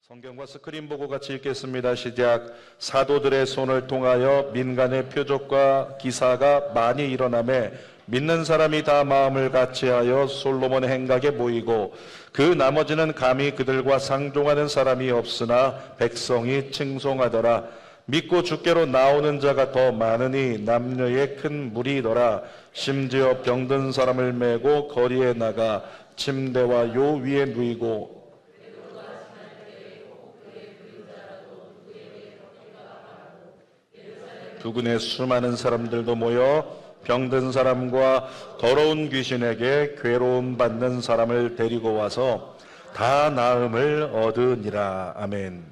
성경과 스크린 보고 같이 읽겠습니다. 시작. 사도들의 손을 통하여 민간의 표적과 기사가 많이 일어나매 믿는 사람이 다 마음을 같이하여 솔로몬의 행각에 모이고 그 나머지는 감히 그들과 상종하는 사람이 없으나 백성이 칭송하더라. 믿고 주께로 나오는 자가 더 많으니 남녀의 큰 무리더라. 심지어 병든 사람을 메고 거리에 나가 침대와 요 위에 누이고 두근에 수많은 사람들도 모여 병든 사람과 더러운 귀신에게 괴로움 받는 사람을 데리고 와서 다 나음을 얻으니라. 아멘.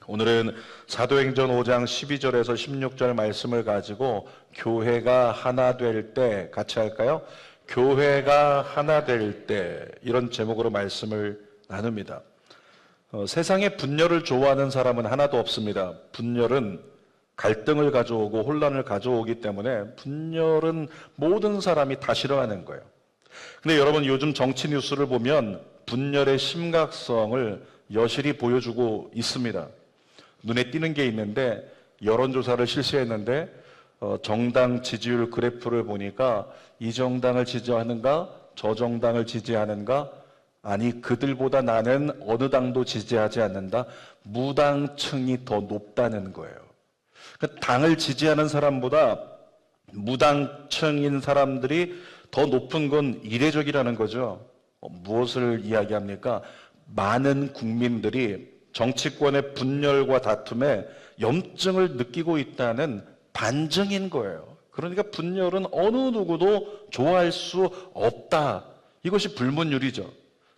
오늘은 사도행전 5장 12절에서 16절 말씀을 가지고 교회가 하나 될 때, 같이 할까요? 교회가 하나 될 때, 이런 제목으로 말씀을 나눕니다. 세상에 분열을 좋아하는 사람은 하나도 없습니다. 분열은 갈등을 가져오고 혼란을 가져오기 때문에 분열은 모든 사람이 다 싫어하는 거예요. 근데 여러분, 요즘 정치 뉴스를 보면 분열의 심각성을 여실히 보여주고 있습니다. 눈에 띄는 게 있는데, 여론조사를 실시했는데 정당 지지율 그래프를 보니까 이 정당을 지지하는가 저 정당을 지지하는가, 아니 그들보다 나는 어느 당도 지지하지 않는다, 무당층이 더 높다는 거예요. 당을 지지하는 사람보다 무당층인 사람들이 더 높은 건 이례적이라는 거죠. 무엇을 이야기합니까? 많은 국민들이 정치권의 분열과 다툼에 염증을 느끼고 있다는 반증인 거예요. 그러니까 분열은 어느 누구도 좋아할 수 없다. 이것이 불문율이죠.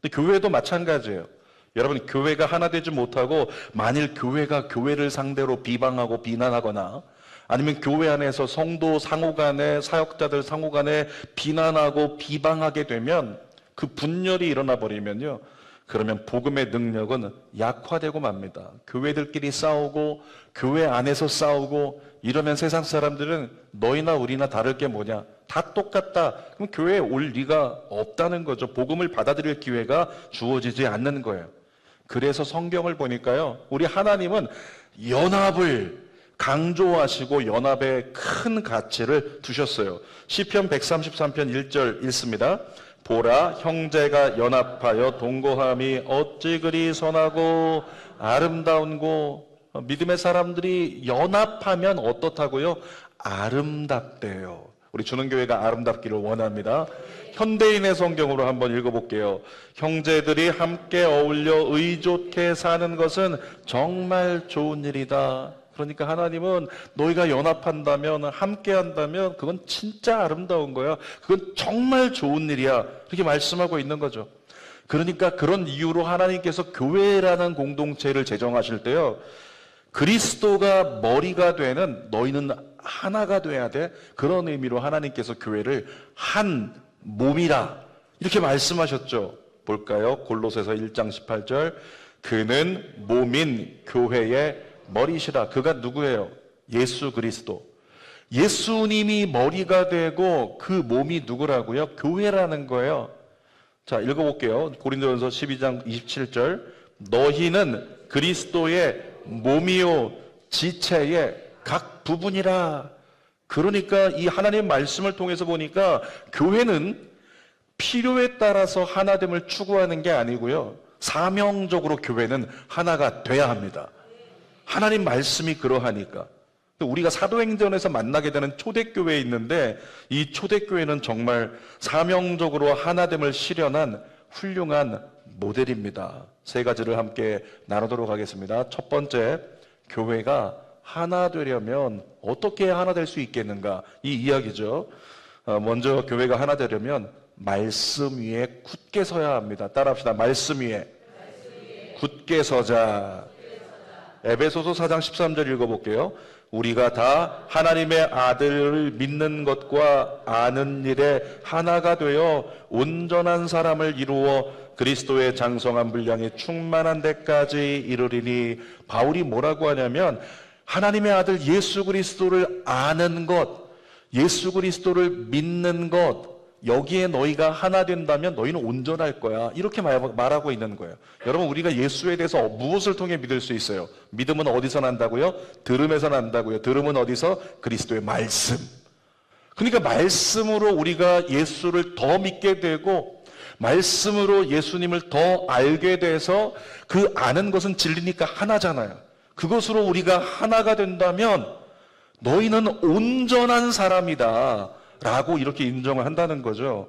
근데 교회도 마찬가지예요. 여러분, 교회가 하나 되지 못하고 만일 교회가 교회를 상대로 비방하고 비난하거나 아니면 교회 안에서 성도 상호간에, 사역자들 상호간에 비난하고 비방하게 되면, 그 분열이 일어나 버리면요, 그러면 복음의 능력은 약화되고 맙니다. 교회들끼리 싸우고 교회 안에서 싸우고 이러면 세상 사람들은 너희나 우리나 다를 게 뭐냐, 다 똑같다. 그럼 교회에 올 리가 없다는 거죠. 복음을 받아들일 기회가 주어지지 않는 거예요. 그래서 성경을 보니까요, 우리 하나님은 연합을 강조하시고 연합에 큰 가치를 두셨어요. 시편 133편 1절 읽습니다. 보라, 형제가 연합하여 동거함이 어찌 그리 선하고 아름다운고. 믿음의 사람들이 연합하면 어떻다고요? 아름답대요. 우리 주는교회가 아름답기를 원합니다. 현대인의 성경으로 한번 읽어볼게요. 형제들이 함께 어울려 의좋게 사는 것은 정말 좋은 일이다. 그러니까 하나님은 너희가 연합한다면, 함께 한다면 그건 진짜 아름다운 거야. 그건 정말 좋은 일이야. 이렇게 말씀하고 있는 거죠. 그러니까 그런 이유로 하나님께서 교회라는 공동체를 제정하실 때요, 그리스도가 머리가 되는 너희는 하나가 돼야 돼. 그런 의미로 하나님께서 교회를 한 몸이라 이렇게 말씀하셨죠. 볼까요? 골로새서 1장 18절. 그는 몸인 교회의 머리시라. 그가 누구예요? 예수 그리스도. 예수님이 머리가 되고 그 몸이 누구라고요? 교회라는 거예요. 자, 읽어볼게요. 고린도전서 12장 27절. 너희는 그리스도의 몸이요 지체의 각 부분이라. 그러니까 이 하나님 말씀을 통해서 보니까 교회는 필요에 따라서 하나됨을 추구하는 게 아니고요, 사명적으로 교회는 하나가 돼야 합니다. 하나님 말씀이 그러하니까. 우리가 사도행전에서 만나게 되는 초대교회에 있는데, 이 초대교회는 정말 사명적으로 하나됨을 실현한 훌륭한 모델입니다. 세 가지를 함께 나누도록 하겠습니다. 첫 번째, 교회가 하나 되려면 어떻게 하나 될 수 있겠는가, 이 이야기죠. 먼저 교회가 하나 되려면 말씀 위에 굳게 서야 합니다. 따라합시다. 말씀 위에 굳게 서자. 에베소서 4장 13절 읽어볼게요. 우리가 다 하나님의 아들을 믿는 것과 아는 일에 하나가 되어 온전한 사람을 이루어 그리스도의 장성한 분량이 충만한 데까지 이르리니. 바울이 뭐라고 하냐면, 하나님의 아들 예수 그리스도를 아는 것, 예수 그리스도를 믿는 것, 여기에 너희가 하나 된다면 너희는 온전할 거야. 이렇게 말하고 있는 거예요. 여러분, 우리가 예수에 대해서 무엇을 통해 믿을 수 있어요? 믿음은 어디서 난다고요? 들음에서 난다고요. 들음은 어디서? 그리스도의 말씀. 그러니까 말씀으로 우리가 예수를 더 믿게 되고 말씀으로 예수님을 더 알게 돼서 그 아는 것은 진리니까 하나잖아요. 그것으로 우리가 하나가 된다면 너희는 온전한 사람이다 라고 이렇게 인정을 한다는 거죠.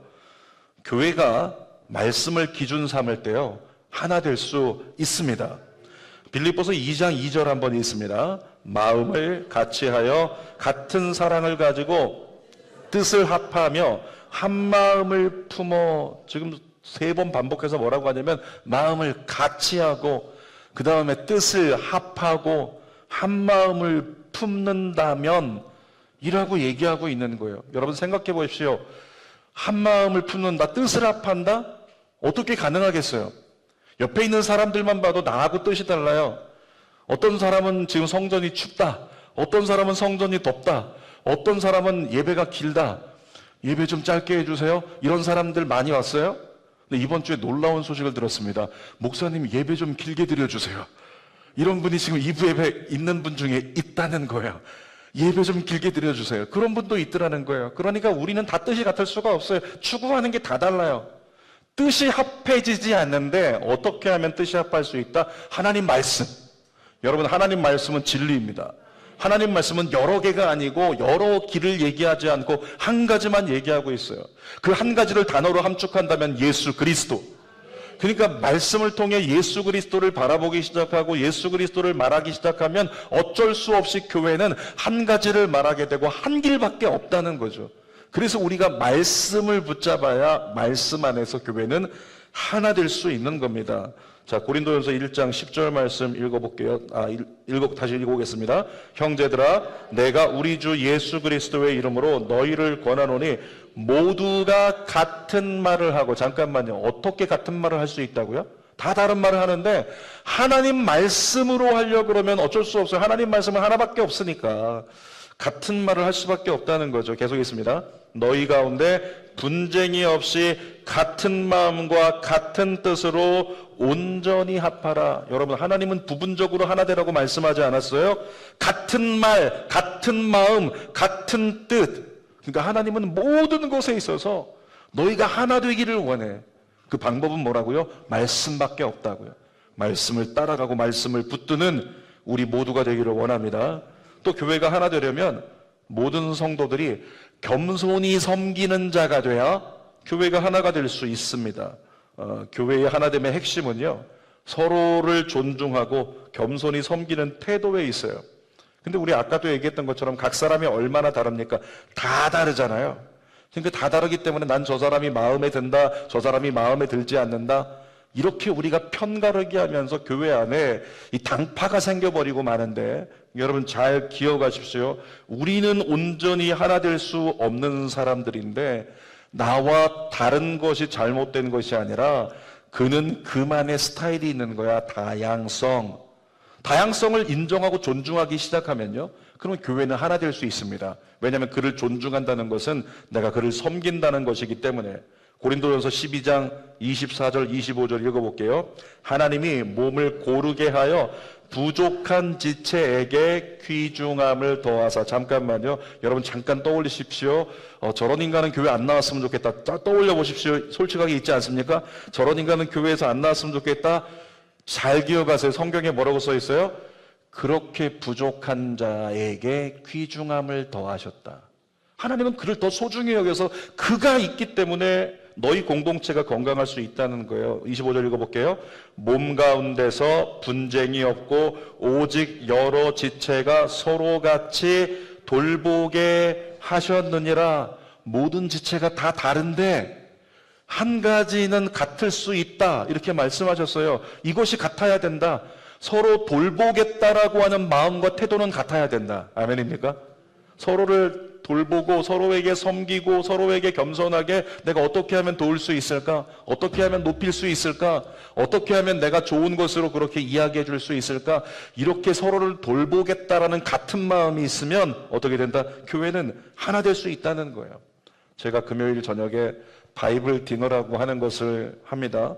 교회가 말씀을 기준 삼을 때요, 하나 될 수 있습니다. 빌립보서 2장 2절 한번 읽습니다. 마음을 같이하여 같은 사랑을 가지고 뜻을 합하며 한 마음을 품어, 지금 3번 반복해서 뭐라고 하냐면 마음을 같이하고 그 다음에 뜻을 합하고 한 마음을 품는다면 이라고 얘기하고 있는 거예요. 여러분 생각해 보십시오. 한 마음을 품는다, 뜻을 합한다? 어떻게 가능하겠어요? 옆에 있는 사람들만 봐도 나하고 뜻이 달라요. 어떤 사람은 지금 성전이 춥다, 어떤 사람은 성전이 덥다, 어떤 사람은 예배가 길다, 예배 좀 짧게 해주세요. 이런 사람들 많이 왔어요. 근데 이번 주에 놀라운 소식을 들었습니다. 목사님 예배 좀 길게 드려주세요. 이런 분이 지금 2부 예배 있는 분 중에 있다는 거예요. 예배 좀 길게 드려주세요. 그런 분도 있더라는 거예요. 그러니까 우리는 다 뜻이 같을 수가 없어요. 추구하는 게 다 달라요. 뜻이 합해지지 않는데 어떻게 하면 뜻이 합할 수 있다? 하나님 말씀. 여러분, 하나님 말씀은 진리입니다. 하나님 말씀은 여러 개가 아니고 여러 길을 얘기하지 않고 한 가지만 얘기하고 있어요. 그 한 가지를 단어로 함축한다면 예수 그리스도. 그러니까 말씀을 통해 예수 그리스도를 바라보기 시작하고 예수 그리스도를 말하기 시작하면 어쩔 수 없이 교회는 한 가지를 말하게 되고 한 길밖에 없다는 거죠. 그래서 우리가 말씀을 붙잡아야 말씀 안에서 교회는 하나 될 수 있는 겁니다. 자, 고린도전서 1장 10절 말씀 읽어볼게요. 다시 읽어보겠습니다. 형제들아, 내가 우리 주 예수 그리스도의 이름으로 너희를 권하노니 모두가 같은 말을 하고, 잠깐만요. 어떻게 같은 말을 할 수 있다고요? 다 다른 말을 하는데 하나님 말씀으로 하려고 그러면 어쩔 수 없어요. 하나님 말씀은 하나밖에 없으니까 같은 말을 할 수밖에 없다는 거죠. 계속 있습니다. 너희 가운데 분쟁이 없이 같은 마음과 같은 뜻으로 온전히 합하라. 여러분, 하나님은 부분적으로 하나 되라고 말씀하지 않았어요? 같은 말, 같은 마음, 같은 뜻. 그러니까 하나님은 모든 것에 있어서 너희가 하나 되기를 원해. 그 방법은 뭐라고요? 말씀밖에 없다고요. 말씀을 따라가고 말씀을 붙드는 우리 모두가 되기를 원합니다. 또 교회가 하나 되려면 모든 성도들이 겸손히 섬기는 자가 돼야 교회가 하나가 될 수 있습니다. 교회의 하나됨의 핵심은요, 서로를 존중하고 겸손히 섬기는 태도에 있어요. 근데 우리 아까도 얘기했던 것처럼 각 사람이 얼마나 다릅니까? 다 다르잖아요. 그러니까 다 다르기 때문에 난 저 사람이 마음에 든다, 저 사람이 마음에 들지 않는다, 이렇게 우리가 편가르기 하면서 교회 안에 이 당파가 생겨버리고 마는데, 여러분 잘 기억하십시오. 우리는 온전히 하나 될 수 없는 사람들인데 나와 다른 것이 잘못된 것이 아니라 그는 그만의 스타일이 있는 거야. 다양성을 인정하고 존중하기 시작하면요, 그러면 교회는 하나 될 수 있습니다. 왜냐하면 그를 존중한다는 것은 내가 그를 섬긴다는 것이기 때문에. 고린도전서 12장 24절 25절 읽어볼게요. 하나님이 몸을 고르게 하여 부족한 지체에게 귀중함을 더하사. 잠깐만요. 여러분 잠깐 떠올리십시오. 저런 인간은 교회 안 나왔으면 좋겠다. 떠올려 보십시오. 솔직하게 있지 않습니까? 저런 인간은 교회에서 안 나왔으면 좋겠다. 잘 기억하세요. 성경에 뭐라고 써 있어요? 그렇게 부족한 자에게 귀중함을 더하셨다. 하나님은 그를 더 소중히 여겨서 그가 있기 때문에 너희 공동체가 건강할 수 있다는 거예요. 25절 읽어볼게요. 몸 가운데서 분쟁이 없고 오직 여러 지체가 서로 같이 돌보게 하셨느니라. 모든 지체가 다 다른데 한 가지는 같을 수 있다, 이렇게 말씀하셨어요. 이것이 같아야 된다. 서로 돌보겠다라고 하는 마음과 태도는 같아야 된다. 아멘입니까? 서로를 돌보고 서로에게 섬기고 서로에게 겸손하게 내가 어떻게 하면 도울 수 있을까? 어떻게 하면 높일 수 있을까? 어떻게 하면 내가 좋은 것으로 그렇게 이야기해 줄 수 있을까? 이렇게 서로를 돌보겠다라는 같은 마음이 있으면 어떻게 된다? 교회는 하나 될 수 있다는 거예요. 제가 금요일 저녁에 바이블 디너라고 하는 것을 합니다.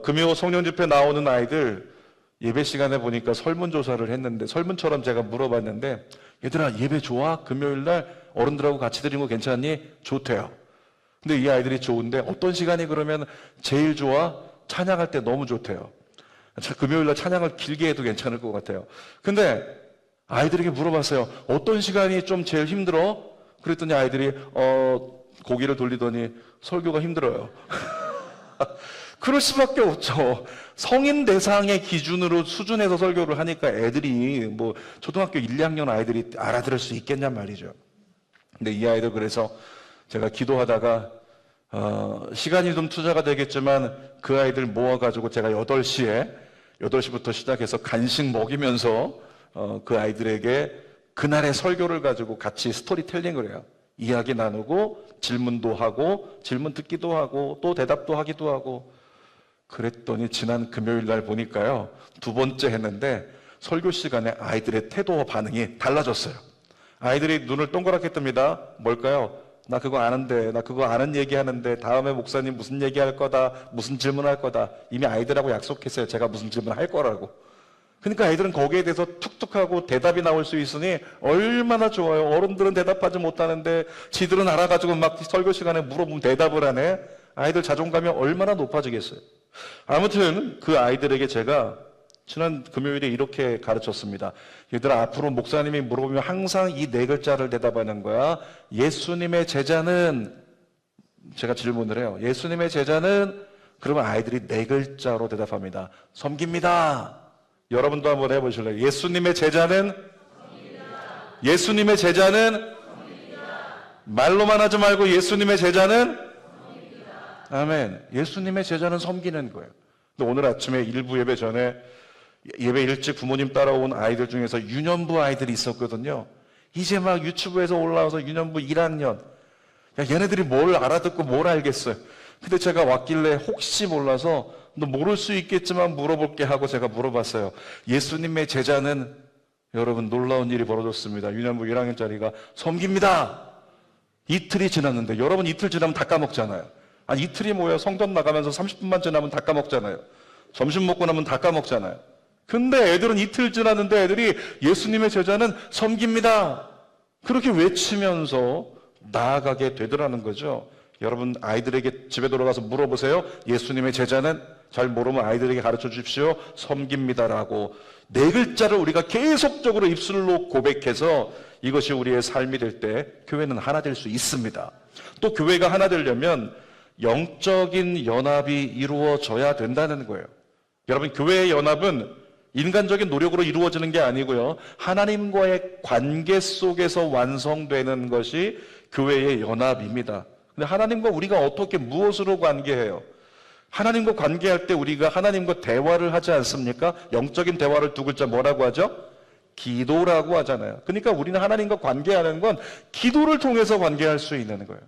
금요 성령 집회 나오는 아이들 예배 시간에 보니까 설문조사를 했는데, 설문처럼 제가 물어봤는데, 얘들아 예배 좋아? 금요일 날 어른들하고 같이 드리는 거 괜찮니? 좋대요. 근데 이 아이들이 좋은데 어떤 시간이 그러면 제일 좋아? 찬양할 때 너무 좋대요. 금요일 날 찬양을 길게 해도 괜찮을 것 같아요. 근데 아이들에게 물어봤어요. 어떤 시간이 좀 제일 힘들어? 그랬더니 아이들이 고개를 돌리더니 설교가 힘들어요. 그럴 수밖에 없죠. 성인 대상의 기준으로 수준에서 설교를 하니까 애들이 뭐 초등학교 1, 2학년 아이들이 알아들을 수 있겠냔 말이죠. 근데 이 아이들 그래서 제가 기도하다가 시간이 좀 투자가 되겠지만 그 아이들 모아가지고 제가 8시부터 시작해서 간식 먹이면서 그 아이들에게 그날의 설교를 가지고 같이 스토리텔링을 해요. 이야기 나누고 질문도 하고 질문 듣기도 하고 또 대답도 하기도 하고. 그랬더니 지난 금요일 날 보니까요, 2번째 했는데 설교 시간에 아이들의 태도와 반응이 달라졌어요. 아이들이 눈을 동그랗게 뜹니다. 뭘까요? 나 그거 아는데, 나 그거 아는 얘기 하는데 다음에 목사님 무슨 얘기 할 거다, 무슨 질문 할 거다. 이미 아이들하고 약속했어요. 제가 무슨 질문 할 거라고. 그러니까 아이들은 거기에 대해서 툭툭하고 대답이 나올 수 있으니 얼마나 좋아요. 어른들은 대답하지 못하는데 지들은 알아가지고 막 설교 시간에 물어보면 대답을 하네. 아이들 자존감이 얼마나 높아지겠어요. 아무튼 그 아이들에게 제가 지난 금요일에 이렇게 가르쳤습니다. 얘들아, 앞으로 목사님이 물어보면 항상 이 4글자를 대답하는 거야. 예수님의 제자는, 제가 질문을 해요. 예수님의 제자는? 그러면 아이들이 4글자로 대답합니다. 섬깁니다. 여러분도 한번 해보실래요? 예수님의 제자는? 섬깁니다. 예수님의 제자는? 섬깁니다. 말로만 하지 말고 예수님의 제자는? 섬깁니다. 아멘. 예수님의 제자는 섬기는 거예요. 근데 오늘 아침에 일부 예배 전에 예배 일찍 부모님 따라온 아이들 중에서 유년부 아이들이 있었거든요. 이제 막 유튜브에서 올라와서 유년부 1학년. 야, 얘네들이 뭘 알아듣고 뭘 알겠어요. 근데 제가 왔길래 혹시 몰라서 너 모를 수 있겠지만 물어볼게 하고 제가 물어봤어요. 예수님의 제자는, 여러분 놀라운 일이 벌어졌습니다. 유년부 1학년짜리가 섬깁니다. 이틀이 지났는데, 여러분 이틀 지나면 다 까먹잖아요. 아니 이틀이 뭐예요? 성전 나가면서 30분만 지나면 다 까먹잖아요. 점심 먹고 나면 다 까먹잖아요. 근데 애들은 이틀 지났는데 애들이 예수님의 제자는 섬깁니다. 그렇게 외치면서 나아가게 되더라는 거죠. 여러분 아이들에게 집에 돌아가서 물어보세요. 예수님의 제자는? 잘 모르면 아이들에게 가르쳐 주십시오. 섬깁니다라고 4글자를 우리가 계속적으로 입술로 고백해서 이것이 우리의 삶이 될 때 교회는 하나 될 수 있습니다. 또 교회가 하나 되려면 영적인 연합이 이루어져야 된다는 거예요. 여러분 교회의 연합은 인간적인 노력으로 이루어지는 게 아니고요, 하나님과의 관계 속에서 완성되는 것이 교회의 연합입니다. 근데 하나님과 우리가 어떻게 무엇으로 관계해요? 하나님과 관계할 때 우리가 하나님과 대화를 하지 않습니까? 영적인 대화를 2글자 뭐라고 하죠? 기도라고 하잖아요. 그러니까 우리는 하나님과 관계하는 건 기도를 통해서 관계할 수 있는 거예요.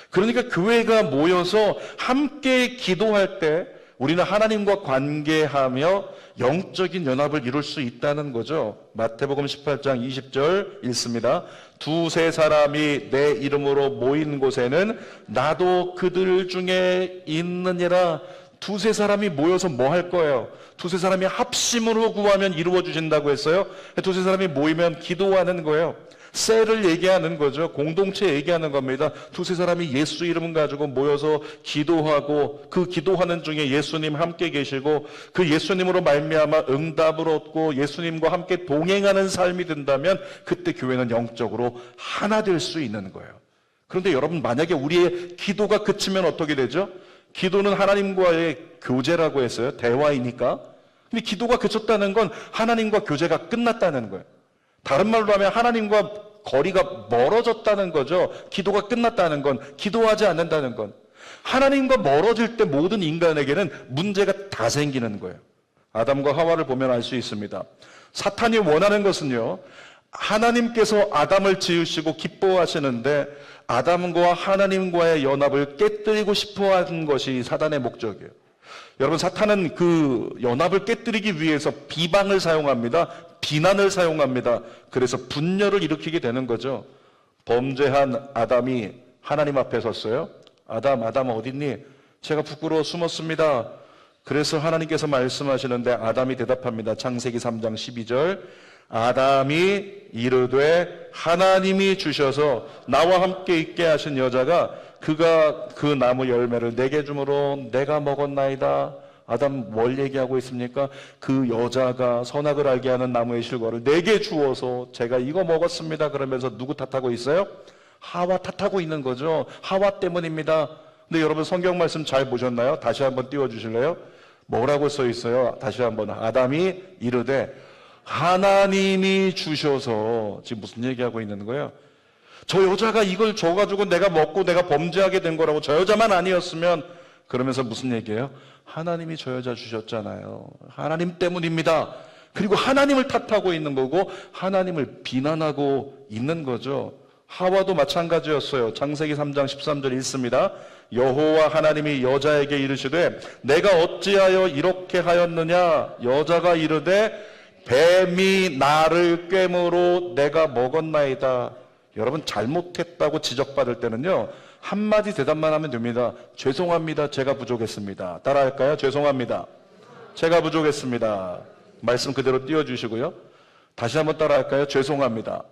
그러니까 교회가 모여서 함께 기도할 때 우리는 하나님과 관계하며 영적인 연합을 이룰 수 있다는 거죠. 마태복음 18장 20절 읽습니다. 2-3 사람이 내 이름으로 모인 곳에는 나도 그들 중에 있느니라. 2-3 사람이 모여서 뭐 할 거예요? 2-3 사람이 합심으로 구하면 이루어 주신다고 했어요. 2-3 사람이 모이면 기도하는 거예요. 셀을 얘기하는 거죠. 공동체 얘기하는 겁니다. 2-3 사람이 예수 이름 가지고 모여서 기도하고 그 기도하는 중에 예수님 함께 계시고 그 예수님으로 말미암아 응답을 얻고 예수님과 함께 동행하는 삶이 된다면 그때 교회는 영적으로 하나 될 수 있는 거예요. 그런데 여러분 만약에 우리의 기도가 그치면 어떻게 되죠? 기도는 하나님과의 교제라고 했어요. 대화이니까. 근데 기도가 그쳤다는 건 하나님과 교제가 끝났다는 거예요. 다른 말로 하면 하나님과 거리가 멀어졌다는 거죠. 기도가 끝났다는 건, 기도하지 않는다는 건. 하나님과 멀어질 때 모든 인간에게는 문제가 다 생기는 거예요. 아담과 하와를 보면 알 수 있습니다. 사탄이 원하는 것은요, 하나님께서 아담을 지으시고 기뻐하시는데 아담과 하나님과의 연합을 깨뜨리고 싶어 하는 것이 사단의 목적이에요. 여러분 사탄은 그 연합을 깨뜨리기 위해서 비방을 사용합니다. 비난을 사용합니다. 그래서 분열을 일으키게 되는 거죠. 범죄한 아담이 하나님 앞에 섰어요. 아담 어딨니? 제가 부끄러워 숨었습니다. 그래서 하나님께서 말씀하시는데 아담이 대답합니다. 창세기 3장 12절. 아담이 이르되 하나님이 주셔서 나와 함께 있게 하신 여자가 그가 그 나무 열매를 내게 주므로 내가 먹었나이다. 아담 뭘 얘기하고 있습니까? 그 여자가 선악을 알게 하는 나무의 실과를 내게 주어서 제가 이거 먹었습니다. 그러면서 누구 탓하고 있어요? 하와 탓하고 있는 거죠. 하와 때문입니다. 근데 여러분 성경 말씀 잘 보셨나요? 다시 한번 띄워주실래요? 뭐라고 써 있어요? 다시 한번. 아담이 이르되 하나님이 주셔서, 지금 무슨 얘기하고 있는 거예요? 저 여자가 이걸 줘가지고 내가 먹고 내가 범죄하게 된 거라고. 저 여자만 아니었으면. 그러면서 무슨 얘기예요? 하나님이 저 여자 주셨잖아요. 하나님 때문입니다. 그리고 하나님을 탓하고 있는 거고 하나님을 비난하고 있는 거죠. 하와도 마찬가지였어요. 창세기 3장 13절 읽습니다. 여호와 하나님이 여자에게 이르시되 내가 어찌하여 이렇게 하였느냐? 여자가 이르되 뱀이 나를 꿰므로 내가 먹었나이다. 여러분 잘못했다고 지적받을 때는요, 한마디 대답만 하면 됩니다. 죄송합니다. 제가 부족했습니다. 따라할까요? 죄송합니다. 제가 부족했습니다. 말씀 그대로 띄워주시고요. 다시 한번 따라할까요? 죄송합니다.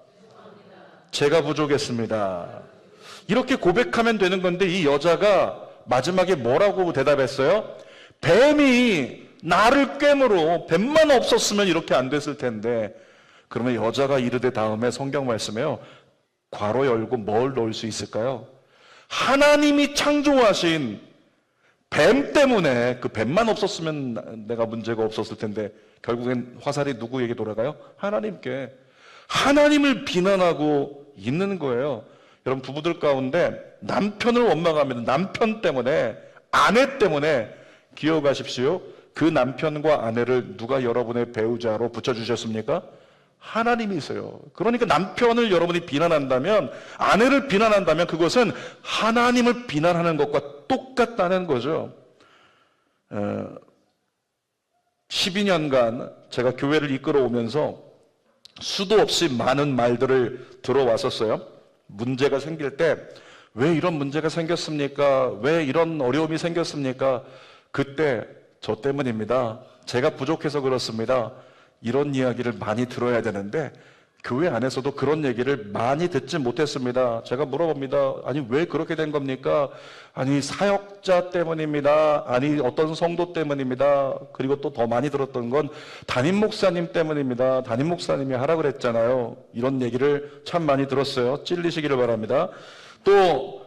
제가 부족했습니다. 이렇게 고백하면 되는 건데 이 여자가 마지막에 뭐라고 대답했어요? 뱀이 나를 꿰므로, 뱀만 없었으면 이렇게 안 됐을 텐데. 그러면 여자가 이르되 다음에 성경 말씀에요, 괄호 열고 뭘 넣을 수 있을까요? 하나님이 창조하신 뱀 때문에, 그 뱀만 없었으면 내가 문제가 없었을 텐데 결국엔 화살이 누구에게 돌아가요? 하나님께. 하나님을 비난하고 있는 거예요. 여러분 부부들 가운데 남편을 원망합니다. 남편 때문에, 아내 때문에. 기억하십시오. 그 남편과 아내를 누가 여러분의 배우자로 붙여주셨습니까? 하나님이세요. 그러니까 남편을 여러분이 비난한다면, 아내를 비난한다면 그것은 하나님을 비난하는 것과 똑같다는 거죠. 12년간 제가 교회를 이끌어 오면서 수도 없이 많은 말들을 들어왔었어요. 문제가 생길 때 왜 이런 문제가 생겼습니까? 왜 이런 어려움이 생겼습니까? 그때 저 때문입니다. 제가 부족해서 그렇습니다. 이런 이야기를 많이 들어야 되는데 교회 안에서도 그런 얘기를 많이 듣지 못했습니다. 제가 물어봅니다. 아니 왜 그렇게 된 겁니까? 아니 사역자 때문입니다. 아니 어떤 성도 때문입니다. 그리고 또 더 많이 들었던 건 담임 목사님 때문입니다. 담임 목사님이 하라 그랬잖아요. 이런 얘기를 참 많이 들었어요. 찔리시기를 바랍니다. 또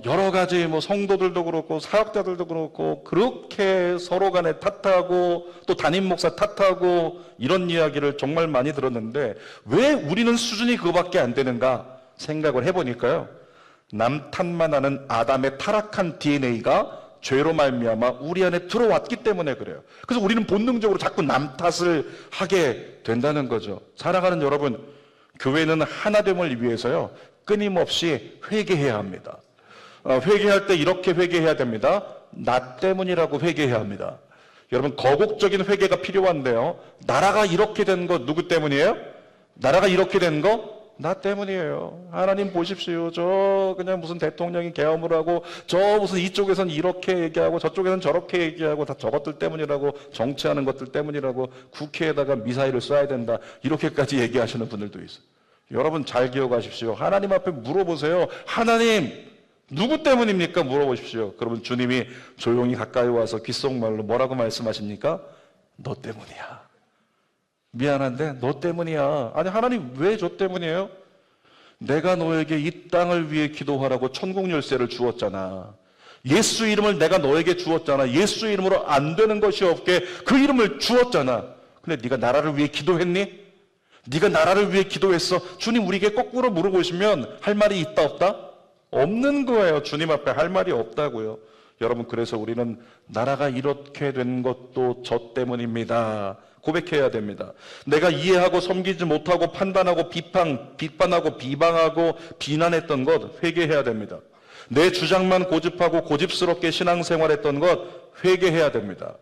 여러 가지 성도들도 그렇고 사역자들도 그렇고 그렇게 서로 간에 탓하고 또 담임 목사 탓하고 이런 이야기를 정말 많이 들었는데 왜 우리는 수준이 그거밖에 안 되는가 생각을 해보니까요, 남 탓만 하는 아담의 타락한 DNA가 죄로 말미암아 우리 안에 들어왔기 때문에 그래요. 그래서 우리는 본능적으로 자꾸 남 탓을 하게 된다는 거죠. 사랑하는 여러분, 교회는 하나됨을 위해서요 끊임없이 회개해야 합니다. 회개할 때 이렇게 회개해야 됩니다. 나 때문이라고 회개해야 합니다. 여러분 거국적인 회개가 필요한데요, 나라가 이렇게 된 거 누구 때문이에요? 나라가 이렇게 된 거 나 때문이에요. 하나님 보십시오. 저 그냥 무슨 대통령이 계엄을 하고 저 무슨 이쪽에선 이렇게 얘기하고 저쪽에선 저렇게 얘기하고 다 저것들 때문이라고, 정치하는 것들 때문이라고, 국회에다가 미사일을 쏴야 된다 이렇게까지 얘기하시는 분들도 있어요. 여러분 잘 기억하십시오. 하나님 앞에 물어보세요. 하나님 누구 때문입니까? 물어보십시오. 그러면 주님이 조용히 가까이 와서 귓속말로 뭐라고 말씀하십니까? 너 때문이야. 미안한데 너 때문이야. 아니 하나님 왜 저 때문이에요? 내가 너에게 이 땅을 위해 기도하라고 천국 열쇠를 주었잖아. 예수 이름을 내가 너에게 주었잖아. 예수 이름으로 안 되는 것이 없게 그 이름을 주었잖아. 근데 네가 나라를 위해 기도했니? 네가 나라를 위해 기도했어? 주님 우리에게 거꾸로 물어보시면 할 말이 있다 없다? 없는 거예요. 주님 앞에 할 말이 없다고요. 여러분 그래서 우리는 나라가 이렇게 된 것도 저 때문입니다. 고백해야 됩니다. 내가 이해하고 섬기지 못하고 판단하고 비판하고 비방하고 비난했던 것 회개해야 됩니다. 내 주장만 고집하고 고집스럽게 신앙생활했던 것 회개해야 됩니다.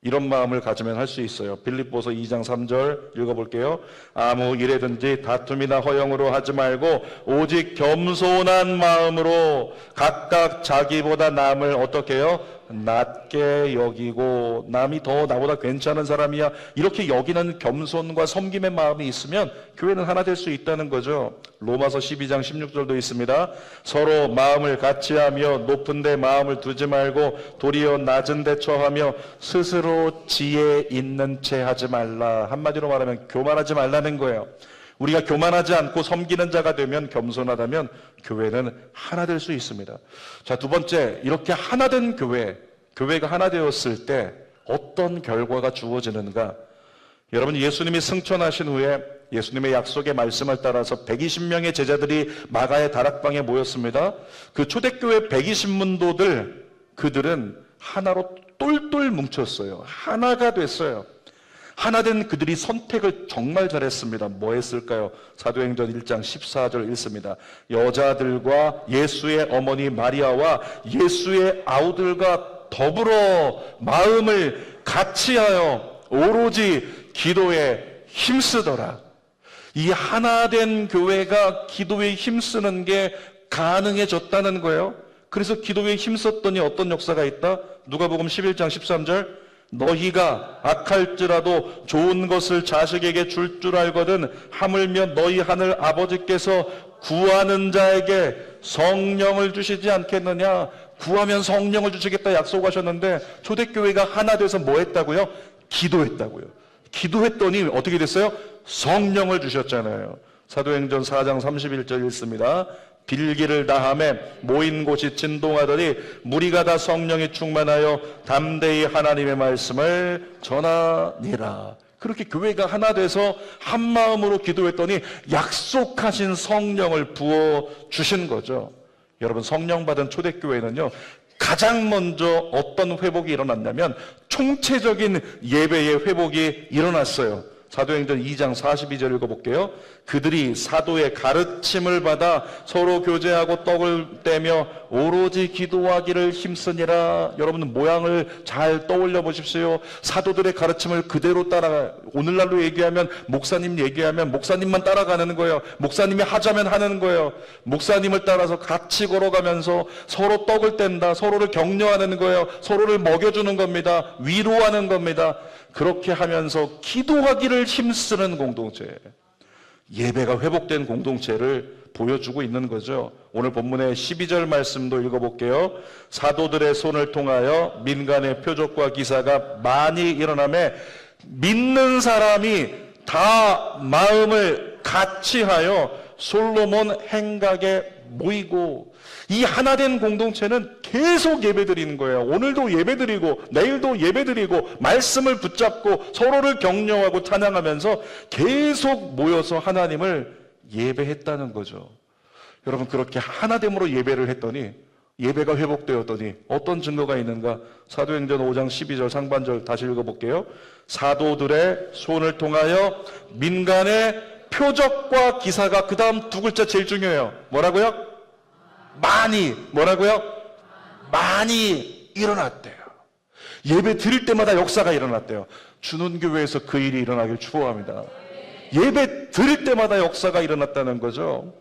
이런 마음을 가지면 할 수 있어요. 빌립보서 2장 3절 읽어볼게요. 아무 일에든지 다툼이나 허영으로 하지 말고 오직 겸손한 마음으로 각각 자기보다 남을 어떻게 해요? 낮게 여기고, 남이 더 나보다 괜찮은 사람이야, 이렇게 여기는 겸손과 섬김의 마음이 있으면 교회는 하나 될 수 있다는 거죠. 로마서 12장 16절도 있습니다. 서로 마음을 같이 하며 높은 데 마음을 두지 말고 도리어 낮은 데 처하며 스스로 지혜 있는 채 하지 말라. 한마디로 말하면 교만하지 말라는 거예요. 우리가 교만하지 않고 섬기는 자가 되면, 겸손하다면 교회는 하나 될 수 있습니다. 자, 두 번째, 이렇게 하나 된 교회가 하나 되었을 때 어떤 결과가 주어지는가? 여러분, 예수님이 승천하신 후에 예수님의 약속의 말씀을 따라서 120명의 제자들이 마가의 다락방에 모였습니다. 그 초대교회 120문도들, 그들은 하나로 똘똘 뭉쳤어요. 하나가 됐어요. 하나된 그들이 선택을 정말 잘했습니다. 뭐 했을까요? 사도행전 1장 14절 읽습니다. 여자들과 예수의 어머니 마리아와 예수의 아우들과 더불어 마음을 같이하여 오로지 기도에 힘쓰더라. 이 하나된 교회가 기도에 힘쓰는 게 가능해졌다는 거예요. 그래서 기도에 힘썼더니 어떤 역사가 있다? 누가복음 11장 13절, 너희가 악할지라도 좋은 것을 자식에게 줄 줄 알거든 하물며 너희 하늘 아버지께서 구하는 자에게 성령을 주시지 않겠느냐. 구하면 성령을 주시겠다 약속하셨는데 초대교회가 하나 돼서 뭐 했다고요? 기도했다고요. 기도했더니 어떻게 됐어요? 성령을 주셨잖아요. 사도행전 4장 31절 읽습니다. 빌기를 다하며 모인 곳이 진동하더니 무리가 다 성령이 충만하여 담대히 하나님의 말씀을 전하니라. 그렇게 교회가 하나 돼서 한 마음으로 기도했더니 약속하신 성령을 부어주신 거죠. 여러분, 성령 받은 초대교회는요, 가장 먼저 어떤 회복이 일어났냐면 총체적인 예배의 회복이 일어났어요. 사도행전 2장 42절 읽어볼게요. 그들이 사도의 가르침을 받아 서로 교제하고 떡을 떼며 오로지 기도하기를 힘쓰니라. 여러분, 모양을 잘 떠올려 보십시오. 사도들의 가르침을 그대로 따라, 오늘날로 얘기하면 목사님 얘기하면 목사님만 따라가는 거예요. 목사님이 하자면 하는 거예요. 목사님을 따라서 같이 걸어가면서 서로 떡을 뗀다. 서로를 격려하는 거예요. 서로를 먹여주는 겁니다. 위로하는 겁니다. 그렇게 하면서 기도하기를 힘쓰는 공동체, 예배가 회복된 공동체를 보여주고 있는 거죠. 오늘 본문의 12절 말씀도 읽어볼게요. 사도들의 손을 통하여 민간의 표적과 기사가 많이 일어나매 믿는 사람이 다 마음을 같이하여 솔로몬 행각에 모이고, 이 하나된 공동체는 계속 예배드리는 거예요. 오늘도 예배드리고 내일도 예배드리고 말씀을 붙잡고 서로를 격려하고 찬양하면서 계속 모여서 하나님을 예배했다는 거죠. 여러분, 그렇게 하나됨으로 예배를 했더니, 예배가 회복되었더니 어떤 증거가 있는가? 사도행전 5장 12절 상반절 다시 읽어볼게요. 사도들의 손을 통하여 민간의 표적과 기사가, 그 다음 두 글자 제일 중요해요. 뭐라고요? 많이. 뭐라고요? 많이 일어났대요. 예배 드릴 때마다 역사가 일어났대요. 주는교회에서 그 일이 일어나길 축원합니다. 예배 드릴 때마다 역사가 일어났다는 거죠.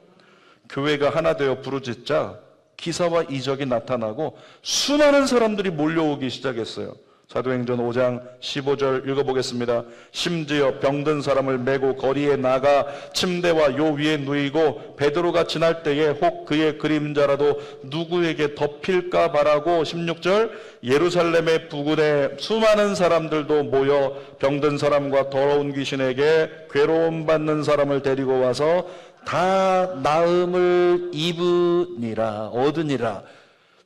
교회가 하나 되어 부르짖자 기사와 이적이 나타나고 수많은 사람들이 몰려오기 시작했어요. 사도행전 5장 15절 읽어보겠습니다. 심지어 병든 사람을 메고 거리에 나가 침대와 요 위에 누이고 베드로가 지날 때에 혹 그의 그림자라도 누구에게 덮일까 바라고 16절 예루살렘의 부근에 수많은 사람들도 모여 병든 사람과 더러운 귀신에게 괴로움 받는 사람을 데리고 와서 다 나음을 입으니라, 얻으니라.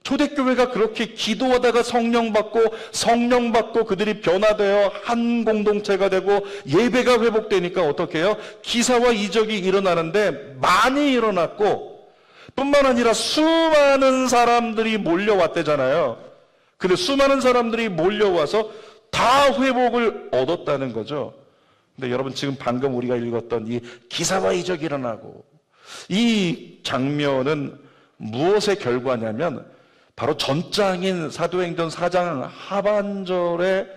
초대교회가 그렇게 기도하다가 성령 받고 그들이 변화되어 한 공동체가 되고 예배가 회복되니까 어떻게 해요? 기사와 이적이 일어나는데 많이 일어났고, 뿐만 아니라 수많은 사람들이 몰려왔대잖아요. 근데 수많은 사람들이 몰려와서 다 회복을 얻었다는 거죠. 근데 여러분, 지금 방금 우리가 읽었던 이 기사와 이적이 일어나고, 이 장면은 무엇의 결과냐면 바로 전장인 사도행전 4장 하반절의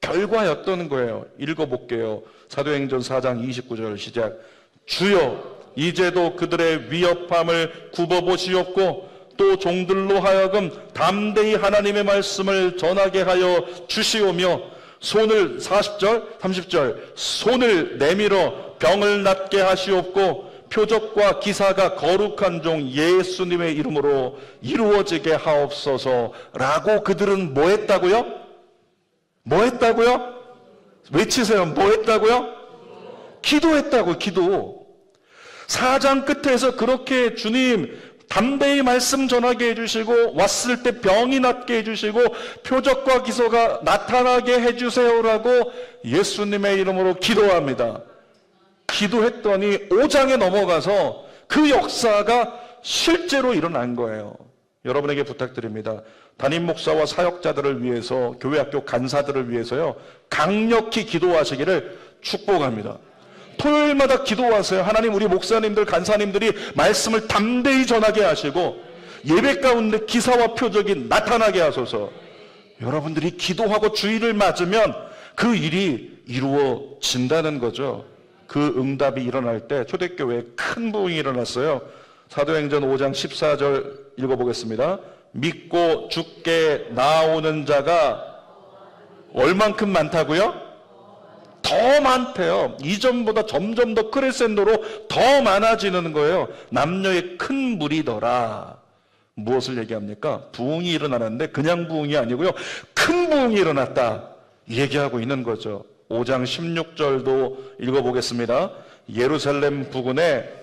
결과였던 거예요. 읽어볼게요. 사도행전 4장 29절 시작. 주여 이제도 그들의 위협함을 굽어보시옵고 또 종들로 하여금 담대히 하나님의 말씀을 전하게 하여 주시오며 손을 40절 30절 손을 내밀어 병을 낫게 하시옵고 표적과 기사가 거룩한 종 예수님의 이름으로 이루어지게 하옵소서라고 그들은 뭐 했다고요? 뭐 했다고요? 외치세요. 뭐 했다고요? 기도했다고요. 기도. 4장 끝에서 그렇게 주님 담대히 말씀 전하게 해주시고 왔을 때 병이 낫게 해주시고 표적과 기사가 나타나게 해주세요라고 예수님의 이름으로 기도합니다. 기도했더니 5장에 넘어가서 그 역사가 실제로 일어난 거예요. 여러분에게 부탁드립니다. 담임 목사와 사역자들을 위해서, 교회 학교 간사들을 위해서요, 강력히 기도하시기를 축복합니다. 토요일마다 기도하세요. 하나님, 우리 목사님들, 간사님들이 말씀을 담대히 전하게 하시고 예배 가운데 기사와 표적이 나타나게 하소서. 여러분들이 기도하고 주의를 맞으면 그 일이 이루어진다는 거죠. 그 응답이 일어날 때 초대교회에 큰 부흥이 일어났어요. 사도행전 5장 14절 읽어보겠습니다. 믿고 주께 나오는 자가 얼만큼 많다고요? 더 많대요. 이전보다 점점 더 크레센도로 더 많아지는 거예요. 남녀의 큰 무리더라. 무엇을 얘기합니까? 부흥이 일어나는데 그냥 부흥이 아니고요, 큰 부흥이 일어났다 얘기하고 있는 거죠. 5장 16절도 읽어보겠습니다. 예루살렘 부근에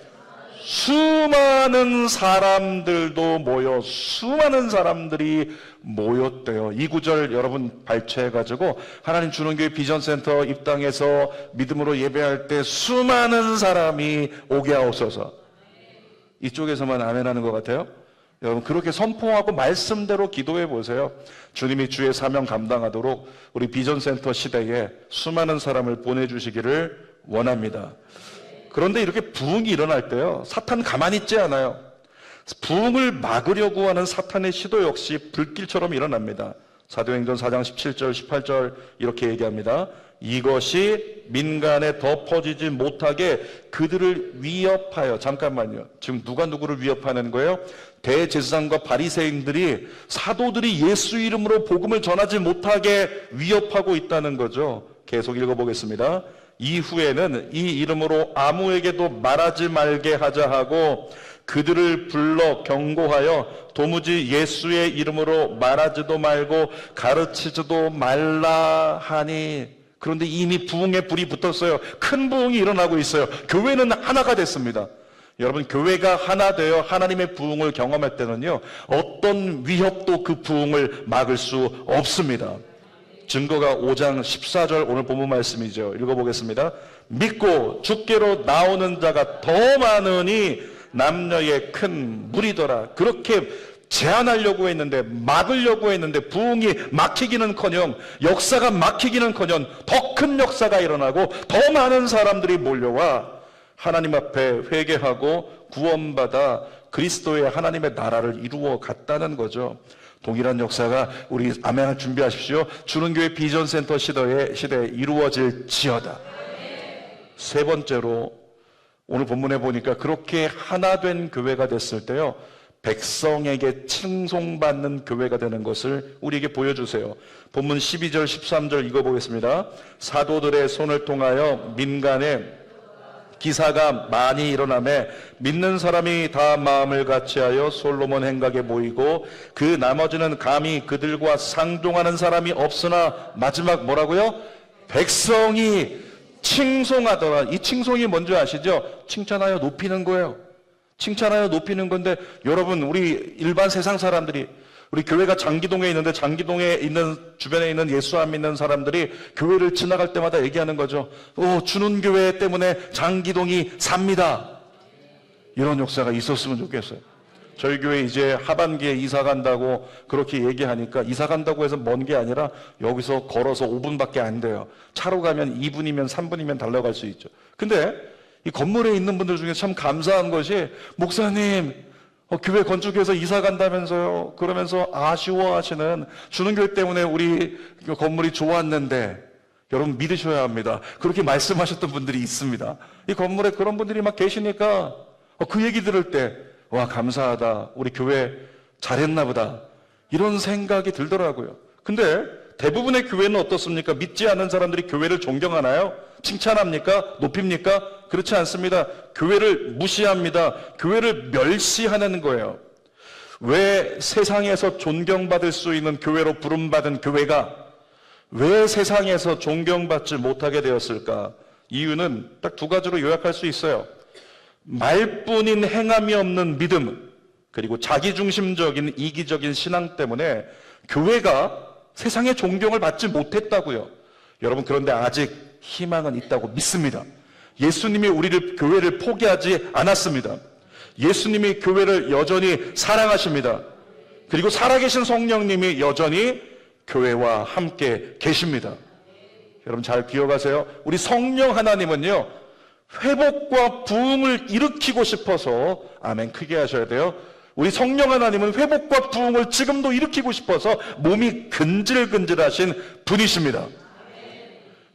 수많은 사람들도 모여 수많은 사람들이 모였대요. 이 구절 여러분 발췌해가지고 하나님 주는 교회 비전센터 입당해서 믿음으로 예배할 때 수많은 사람이 오게 하옵소서. 이쪽에서만 아멘하는 것 같아요. 여러분 그렇게 선포하고 말씀대로 기도해 보세요. 주님이 주의 사명 감당하도록 우리 비전센터 시대에 수많은 사람을 보내주시기를 원합니다. 그런데 이렇게 부흥이 일어날 때요, 사탄 가만히 있지 않아요. 부흥을 막으려고 하는 사탄의 시도 역시 불길처럼 일어납니다. 사도행전 4장 17절 18절 이렇게 얘기합니다. 이것이 민간에 더 퍼지지 못하게 그들을 위협하여. 잠깐만요, 지금 누가 누구를 위협하는 거예요? 대제사장과 바리새인들이 사도들이 예수 이름으로 복음을 전하지 못하게 위협하고 있다는 거죠. 계속 읽어보겠습니다. 이후에는 이 이름으로 아무에게도 말하지 말게 하자 하고 그들을 불러 경고하여 도무지 예수의 이름으로 말하지도 말고 가르치지도 말라 하니. 그런데 이미 부흥의 불이 붙었어요. 큰 부흥이 일어나고 있어요. 교회는 하나가 됐습니다. 여러분, 교회가 하나 되어 하나님의 부흥을 경험할 때는요, 어떤 위협도 그 부흥을 막을 수 없습니다. 증거가 5장 14절 오늘 본문 말씀이죠. 읽어보겠습니다. 믿고 주께로 나오는 자가 더 많으니 남녀의 큰 무리더라. 그렇게 제한하려고 했는데, 막으려고 했는데 부흥이 막히기는커녕, 역사가 막히기는커녕 더 큰 역사가 일어나고 더 많은 사람들이 몰려와 하나님 앞에 회개하고 구원받아 그리스도의 하나님의 나라를 이루어 갔다는 거죠. 동일한 역사가 우리 아멘 준비하십시오. 주는 교회 비전센터 시대에 이루어질지어다. 세 번째로 오늘 본문에 보니까 그렇게 하나 된 교회가 됐을 때요, 백성에게 칭송받는 교회가 되는 것을 우리에게 보여주세요. 본문 12절 13절 읽어보겠습니다. 사도들의 손을 통하여 민간에 기사가 많이 일어나매 믿는 사람이 다 마음을 같이하여 솔로몬 행각에 모이고 그 나머지는 감히 그들과 상종하는 사람이 없으나, 마지막 뭐라고요? 백성이 칭송하더라. 이 칭송이 뭔지 아시죠? 칭찬하여 높이는 거예요. 칭찬하여 높이는 건데, 여러분, 우리 일반 세상 사람들이, 우리 교회가 장기동에 있는데 장기동에 있는 주변에 있는 예수 안 믿는 사람들이 교회를 지나갈 때마다 얘기하는 거죠. 주는 교회 때문에 장기동이 삽니다. 이런 역사가 있었으면 좋겠어요. 저희 교회 이제 하반기에 이사 간다고 그렇게 얘기하니까, 이사 간다고 해서 먼 게 아니라 여기서 걸어서 5분밖에 안 돼요. 차로 가면 2분이면 3분이면 달려갈 수 있죠. 근데 이 건물에 있는 분들 중에 참 감사한 것이, 목사님 교회 건축해서 이사 간다면서요. 그러면서 아쉬워하시는, 주는 교회 때문에 우리 건물이 좋았는데, 여러분 믿으셔야 합니다. 그렇게 말씀하셨던 분들이 있습니다. 이 건물에 그런 분들이 막 계시니까 그 얘기 들을 때, 와, 감사하다. 우리 교회 잘했나 보다. 이런 생각이 들더라고요. 근데 대부분의 교회는 어떻습니까? 믿지 않는 사람들이 교회를 존경하나요? 칭찬합니까? 높입니까? 그렇지 않습니다. 교회를 무시합니다. 교회를 멸시하는 거예요. 왜 세상에서 존경받을 수 있는 교회로 부름받은 교회가 왜 세상에서 존경받지 못하게 되었을까? 이유는 딱 두 가지로 요약할 수 있어요. 말뿐인 행함이 없는 믿음, 그리고 자기중심적인 이기적인 신앙 때문에 교회가 세상의 존경을 받지 못했다고요. 여러분, 그런데 아직 희망은 있다고 믿습니다. 예수님이 우리를, 교회를 포기하지 않았습니다. 예수님이 교회를 여전히 사랑하십니다. 그리고 살아계신 성령님이 여전히 교회와 함께 계십니다. 여러분 잘 기억하세요. 우리 성령 하나님은요, 회복과 부흥을 일으키고 싶어서, 아멘 크게 하셔야 돼요. 우리 성령 하나님은 회복과 부흥을 지금도 일으키고 싶어서 몸이 근질근질하신 분이십니다.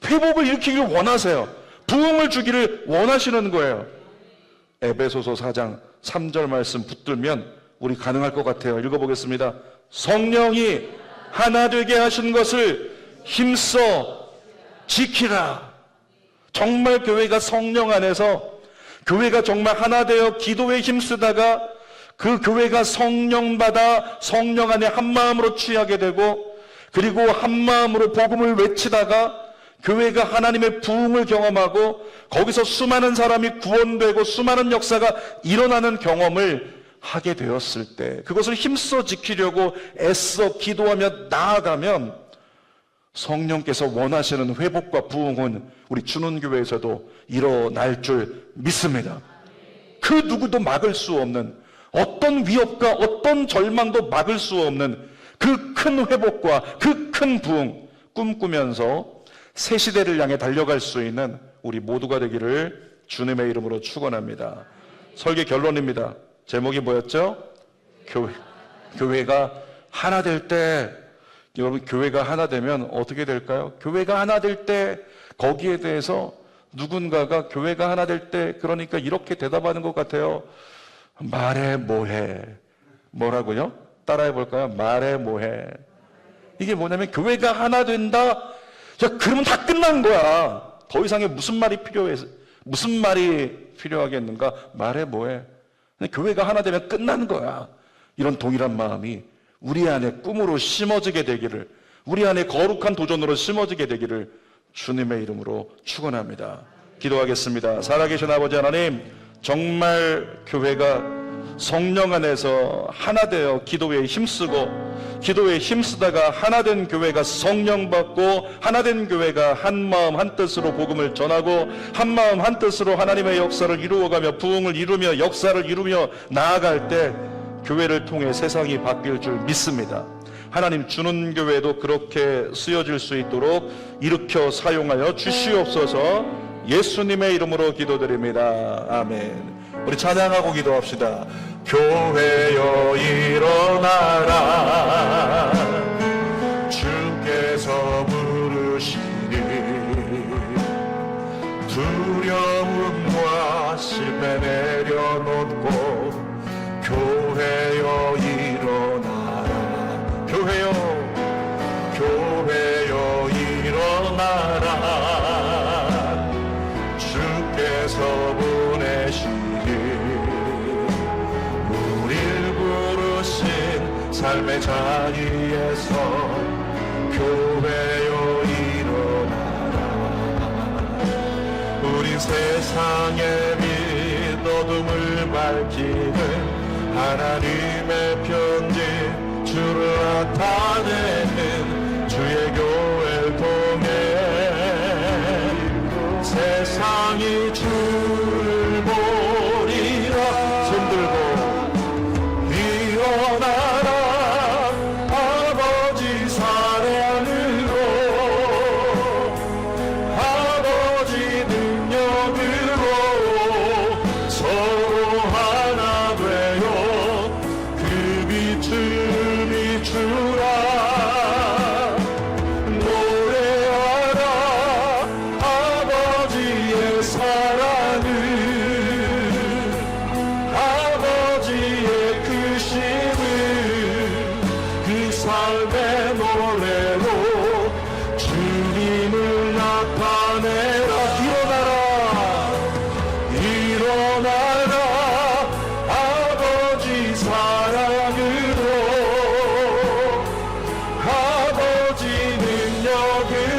회복을 일으키기를 원하세요. 부흥을 주기를 원하시는 거예요. 에베소서 4장 3절 말씀 붙들면 우리 가능할 것 같아요. 읽어보겠습니다. 성령이 하나 되게 하신 것을 힘써 지키라. 정말 교회가 성령 안에서, 교회가 정말 하나 되어 기도에 힘쓰다가 그 교회가 성령 받아 성령 안에 한 마음으로 취하게 되고, 그리고 한 마음으로 복음을 외치다가 교회가 하나님의 부흥을 경험하고 거기서 수많은 사람이 구원되고 수많은 역사가 일어나는 경험을 하게 되었을 때, 그것을 힘써 지키려고 애써 기도하며 나아가면 성령께서 원하시는 회복과 부흥은 우리 주는교회에서도 일어날 줄 믿습니다. 그 누구도 막을 수 없는, 어떤 위협과 어떤 절망도 막을 수 없는 그 큰 회복과 그 큰 부흥 꿈꾸면서 새 시대를 향해 달려갈 수 있는 우리 모두가 되기를 주님의 이름으로 축원합니다. 설계 결론입니다. 제목이 뭐였죠? 교회가 하나 될 때, 여러분 교회가 하나 되면 어떻게 될까요? 교회가 하나 될 때 거기에 대해서 누군가가 교회가 하나 될 때, 그러니까 이렇게 대답하는 것 같아요. 말해 뭐해. 뭐라고요? 따라해 볼까요? 말해 뭐해. 이게 뭐냐면 교회가 하나 된다. 야, 그러면 다 끝난 거야. 더 이상의 무슨 말이 필요하겠는가? 말해 뭐해. 교회가 하나 되면 끝나는 거야. 이런 동일한 마음이 우리 안에 꿈으로 심어지게 되기를, 우리 안에 거룩한 도전으로 심어지게 되기를 주님의 이름으로 축원합니다. 기도하겠습니다. 살아계신 아버지 하나님, 정말 교회가 성령 안에서 하나 되어 기도에 힘쓰고, 기도에 힘쓰다가 하나된 교회가 성령 받고, 하나된 교회가 한마음 한뜻으로 복음을 전하고, 한마음 한뜻으로 하나님의 역사를 이루어가며 부흥을 이루며 역사를 이루며 나아갈 때 교회를 통해 세상이 바뀔 줄 믿습니다. 하나님, 주는 교회도 그렇게 쓰여질 수 있도록 일으켜 사용하여 주시옵소서. 예수님의 이름으로 기도드립니다. 아멘. 우리 찬양하고 기도합시다. 교회여 일어나라, 주께서 부르시니 두려움과 실패 내려놓고 교회여 일어나라. 교회여 일어나라, 주께서 보내시니 우릴 부르신 삶의 자리에서 교회여 일어나라. 우리 세상의 빛 어둠을 밝히는 하나님의 편지, 주를 나타내는 주의 교회를 통해 세상이 주를 보리라. 손들고 일어나라, 아버지 사랑으로, 아버지 능력으로 서로 하나 되어 그